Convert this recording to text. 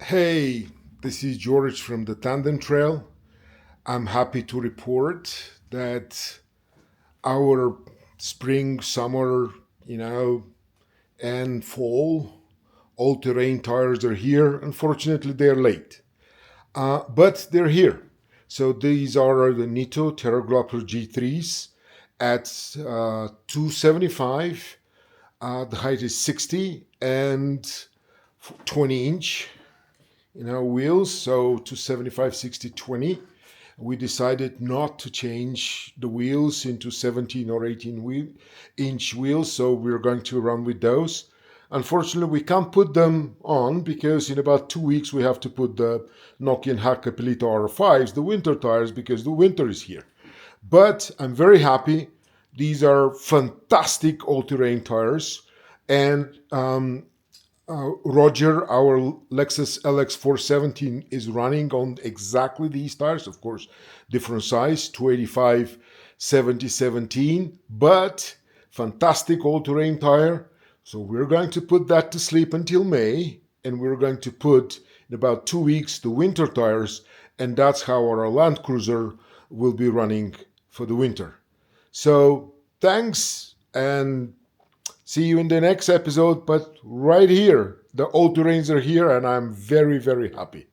Hey, this is George from the Tandem Trail. I'm happy to report that our spring, summer, and fall all-terrain tires are here. Unfortunately, they're late, but they're here. So these are the Nitto Terra Grappler G3s at 275. The height is 60 and 20-inch. Wheels, so to 75, 60, 20. We decided not to change the wheels into 17 or 18-inch wheels, so we're going to run with those. Unfortunately, we can't put them on because in about 2 weeks we have to put the Nokian Hakkapeliitta R5s, the winter tires, because the winter is here. But I'm very happy. These are fantastic all-terrain tires, and Roger, our Lexus LX470 is running on exactly these tires. Of course, different size, 285, 70, 17, but fantastic all-terrain tire. So we're going to put that to sleep until May, and we're going to put in about 2 weeks the winter tires, and that's how our Land Cruiser will be running for the winter. So thanks, and see you in the next episode. But right here, the all terrains are here, and I'm very, very happy.